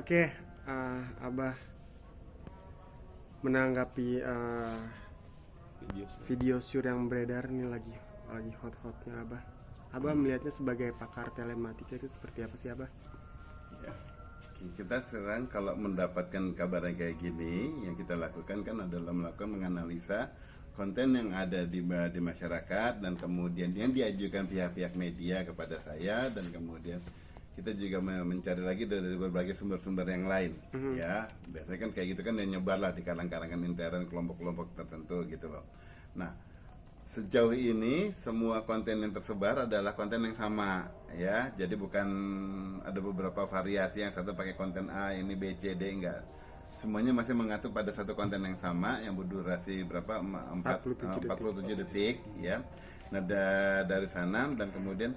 Oke, Abah menanggapi video shoot yang beredar ini lagi hot-hotnya Abah. Abah melihatnya sebagai pakar telematika itu seperti apa sih Abah? Ya. Kita sekarang kalau mendapatkan kabar yang kayak gini, yang kita lakukan kan adalah melakukan menganalisa konten yang ada di masyarakat, dan kemudian yang diajukan pihak-pihak media kepada saya, dan kemudian kita juga mencari lagi dari berbagai sumber-sumber yang lain. Ya, biasanya kan kayak gitu kan, yang nyebar lah di kalangan intern kelompok-kelompok tertentu gitu loh. Nah, sejauh ini semua konten yang tersebar adalah konten yang sama, ya. Jadi bukan ada beberapa variasi, yang satu pakai konten A, ini B, C, D, enggak. Semuanya masih mengacu pada satu konten yang sama yang berdurasi berapa? 47 detik, ya. Nah, dari sana, dan kemudian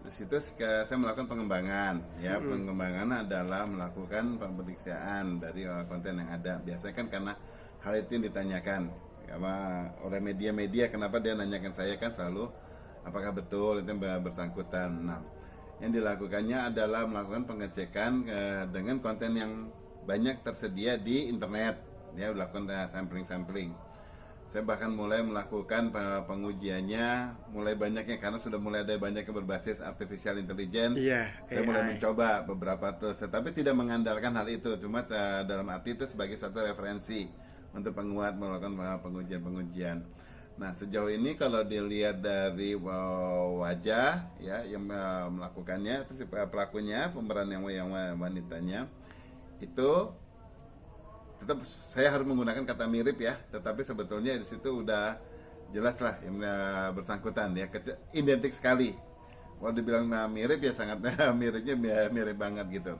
di situ saya melakukan pengembangan, ya. Pengembangan adalah melakukan pemeriksaan dari konten yang ada. Biasanya kan karena hal itu yang ditanyakan oleh media-media, kenapa dia nanyakan saya kan selalu apakah betul itu yang bersangkutan. Nah, yang dilakukannya adalah melakukan pengecekan dengan konten yang banyak tersedia di internet, ya, melakukan sampling. Saya bahkan mulai melakukan pengujiannya mulai banyaknya karena sudah mulai ada banyak yang berbasis artificial intelligence. Saya mulai mencoba beberapa tools, tapi tidak mengandalkan hal itu, cuma dalam arti itu sebagai suatu referensi untuk penguat melakukan pengujian. Nah, sejauh ini kalau dilihat dari wajah, ya, yang melakukannya, pelakunya, pemeran yang wanitanya, itu tetap saya harus menggunakan kata mirip, ya, tetapi sebetulnya di situ udah jelas lah yang bersangkutan, ya, identik sekali. Kalau dibilang mirip, ya sangat miripnya mirip banget gitu.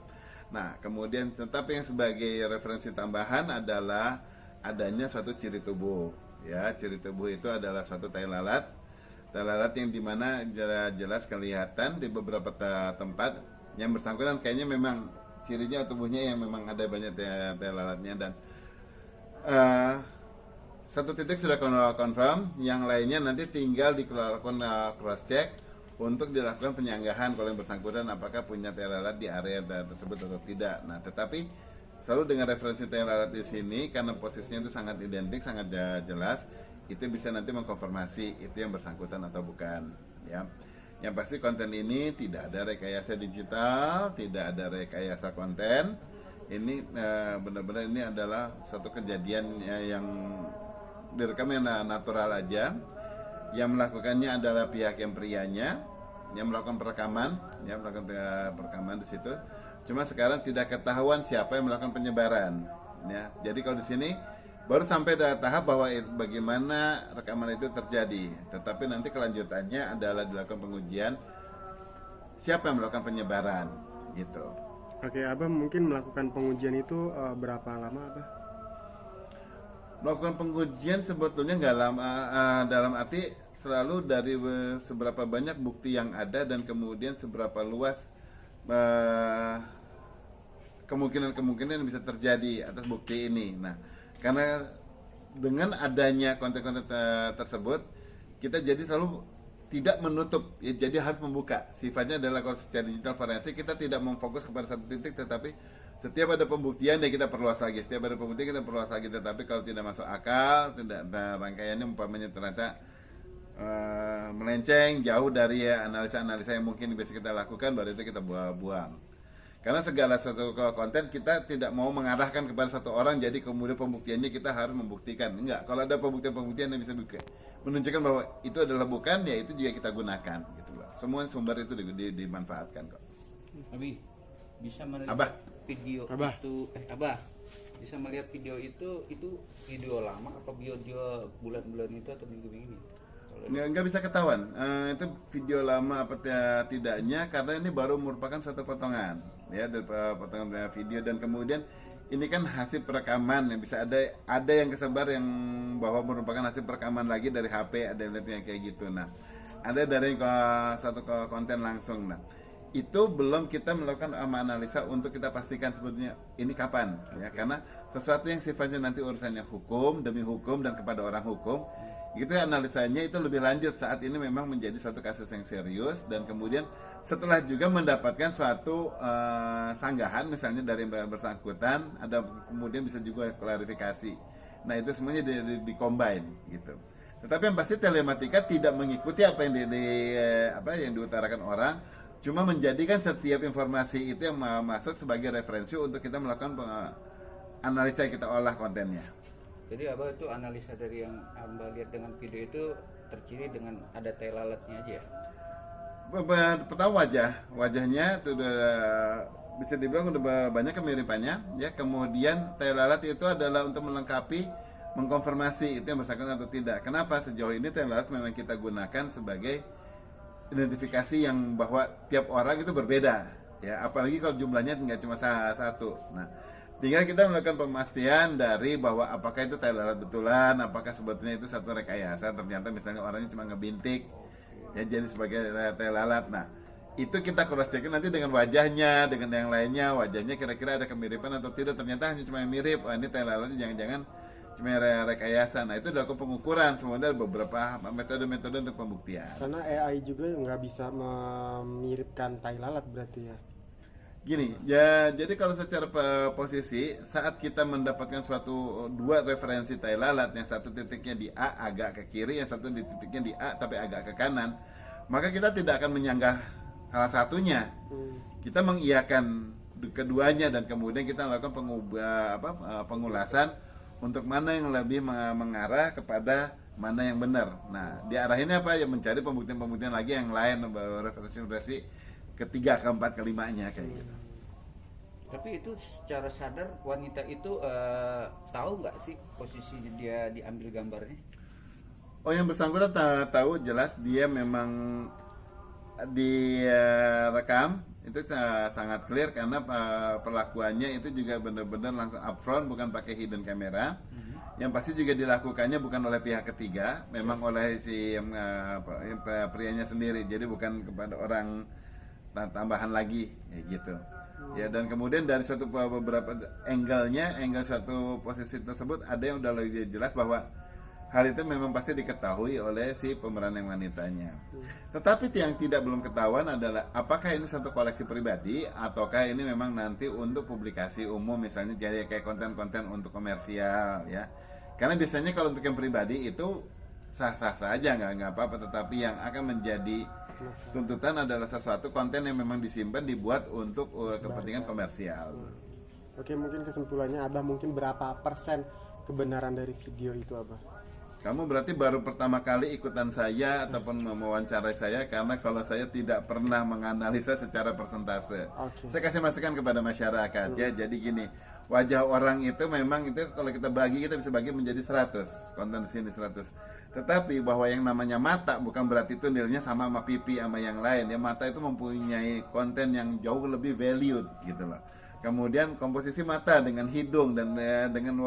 Nah, kemudian tetapi yang sebagai referensi tambahan adalah adanya suatu ciri tubuh, ya. Ciri tubuh itu adalah suatu tai lalat yang dimana jelas kelihatan di beberapa tempat yang bersangkutan kayaknya memang cirinya tubuhnya yang memang ada banyak tai lalatnya, dan satu titik sudah confirm, yang lainnya nanti tinggal dilakukan cross check untuk dilakukan penyanggahan kalau yang bersangkutan apakah punya tai lalat di area tersebut atau tidak. Nah, tetapi selalu dengan referensi tai lalat di sini karena posisinya itu sangat identik, sangat jelas, itu bisa nanti mengkonfirmasi itu yang bersangkutan atau bukan, ya. Yang pasti konten ini tidak ada rekayasa digital, tidak ada rekayasa konten. Ini benar-benar ini adalah suatu kejadian yang direkam yang natural aja. Yang melakukannya adalah pihak yang prianya, yang melakukan perekaman, ya, melakukan perekaman di situ. Cuma sekarang tidak ketahuan siapa yang melakukan penyebaran, ya. Jadi kalau di sini baru sampai tahap bahwa bagaimana rekaman itu terjadi, tetapi nanti kelanjutannya adalah dilakukan pengujian siapa yang melakukan penyebaran, gitu. Oke, Abah mungkin melakukan pengujian itu berapa lama Abah? Melakukan pengujian sebetulnya nggak lama, dalam arti selalu dari seberapa banyak bukti yang ada dan kemudian seberapa luas kemungkinan yang bisa terjadi atas bukti ini. Nah, karena dengan adanya konten-konten tersebut, kita jadi selalu tidak menutup, ya, jadi harus membuka. Sifatnya adalah kalau secara digital forensik kita tidak memfokus kepada satu titik, tetapi setiap ada pembuktian ya kita perluas lagi. Setiap ada pembuktian kita perluas lagi. Tetapi kalau tidak masuk akal, tidak rangkaiannya umpamanya ternyata melenceng jauh dari analisa-analisa yang mungkin bisa kita lakukan, baru itu kita buang. Karena segala satu konten kita tidak mau mengarahkan kepada satu orang, jadi kemudian pembuktiannya kita harus membuktikan. Enggak, kalau ada pembuktian yang bisa menunjukkan bahwa itu adalah bukan, ya itu juga kita gunakan, gitu loh. Semua sumber itu dimanfaatkan kok. Abi, bisa melihat video Abah. itu, Abah, bisa melihat video itu video lama apa video bulan-bulan itu atau minggu-minggu ini? Nggak bisa ketahuan itu video lama apa tidaknya, karena ini baru merupakan satu potongan, ya, dari potongan video, dan kemudian ini kan hasil perekaman yang bisa ada yang kesebar yang bahwa merupakan hasil perekaman lagi dari HP, ada yang kayak gitu. Nah, ada dari satu konten langsung. Nah, itu belum kita melakukan analisa untuk kita pastikan sebetulnya ini kapan, ya, karena sesuatu yang sifatnya nanti urusannya hukum demi hukum dan kepada orang hukum Itu analisanya itu lebih lanjut saat ini memang menjadi suatu kasus yang serius, dan kemudian setelah juga mendapatkan suatu sanggahan misalnya dari yang bersangkutan, ada kemudian bisa juga klarifikasi. Nah itu semuanya di combine gitu. Tetapi yang pasti telematika tidak mengikuti apa yang yang diutarakan orang, cuma menjadikan setiap informasi itu yang masuk sebagai referensi untuk kita melakukan analisa yang kita olah kontennya. Jadi Abah itu analisa dari yang Abah lihat dengan video itu terciri dengan ada tai lalatnya aja ya? Pertama wajahnya itu udah bisa dibilang udah banyak kemiripannya ya. Kemudian tai lalat itu adalah untuk melengkapi, mengkonfirmasi itu yang bersangkutan atau tidak. Kenapa sejauh ini tai lalat memang kita gunakan sebagai identifikasi yang bahwa tiap orang itu berbeda ya, apalagi kalau jumlahnya nggak cuma satu. Nah, tinggal kita melakukan pemastian dari bahwa apakah itu tai lalat betulan, apakah sebetulnya itu satu rekayasa, ternyata misalnya orangnya cuma ngebintik ya jadi sebagai tai lalat. Nah, itu kita cross check nanti dengan wajahnya, dengan yang lainnya, wajahnya kira-kira ada kemiripan atau tidak, ternyata hanya cuma yang mirip. Oh, ini tai lalatnya jangan-jangan cuma rekayasa. Nah, itu dilakukan pengukuran, semuanya ada beberapa metode-metode untuk pembuktian. Karena AI juga nggak bisa memiripkan tai lalat berarti ya. Gini, ya jadi kalau secara posisi saat kita mendapatkan suatu dua referensi tai lalat, yang satu titiknya di A agak ke kiri, yang satu di titiknya di A tapi agak ke kanan, maka kita tidak akan menyanggah salah satunya. Kita mengiyakan keduanya dan kemudian kita melakukan pengulasan untuk mana yang lebih mengarah kepada mana yang benar. Nah, diarahinnya apa ya, mencari pembuktian-pembuktian lagi yang lain, referensi ketiga, keempat, kelimanya kayak gitu. Tapi itu secara sadar wanita itu tahu nggak sih posisinya dia diambil gambarnya? Oh, yang bersangkutan tahu jelas dia memang direkam itu sangat clear karena perlakuannya itu juga benar-benar langsung upfront, bukan pakai hidden camera. Yang pasti juga dilakukannya bukan oleh pihak ketiga, memang oleh si prianya sendiri. Jadi bukan kepada orang tambahan lagi ya gitu ya. Dan kemudian dari suatu beberapa angle suatu posisi tersebut ada yang udah lebih jelas bahwa hal itu memang pasti diketahui oleh si pemeran yang wanitanya. Tetapi yang belum ketahuan adalah apakah ini satu koleksi pribadi ataukah ini memang nanti untuk publikasi umum, misalnya jadi kayak konten-konten untuk komersial ya. Karena biasanya kalau untuk yang pribadi itu sah-sah saja, nggak apa-apa, tetapi yang akan menjadi tuntutan adalah sesuatu konten yang memang disimpan, dibuat untuk kepentingan komersial. Oke, mungkin kesimpulannya Abah, mungkin berapa persen kebenaran dari video itu Abah? Kamu berarti baru pertama kali ikutan saya ataupun mewawancarai saya, karena kalau saya tidak pernah menganalisa secara persentase. Saya kasih masukan kepada masyarakat ya. Jadi gini, wajah orang itu memang itu kalau kita bisa bagi menjadi 100, konten sini 100. Tetapi bahwa yang namanya mata bukan berarti itu nilainya sama pipi sama yang lain ya. Mata itu mempunyai konten yang jauh lebih valued gitu loh. Kemudian komposisi mata dengan hidung dan dengan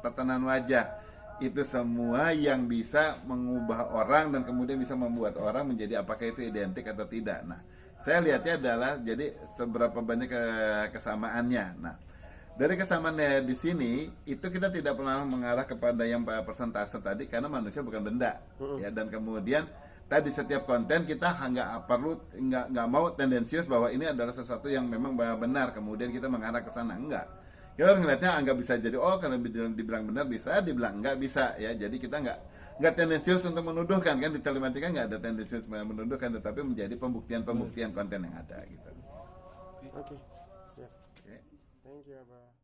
tatanan wajah, itu semua yang bisa mengubah orang dan kemudian bisa membuat orang menjadi apakah itu identik atau tidak. Nah, saya lihatnya adalah jadi seberapa banyak kesamaannya. Nah, dari kesamaannya di sini itu kita tidak pernah mengarah kepada yang persentase tadi, karena manusia bukan benda ya. Dan kemudian tadi setiap konten kita nggak mau tendensius bahwa ini adalah sesuatu yang memang benar kemudian kita mengarah ke sana, enggak. Kita ngelihatnya anggap bisa jadi kalau dibilang benar bisa, dibilang enggak bisa ya. Jadi kita nggak tendensius untuk menuduhkan, kan di telematika nggak ada tendensius menuduhkan, tetapi menjadi pembuktian konten yang ada gitu. Oke, siap. Oke. Thank you Abah.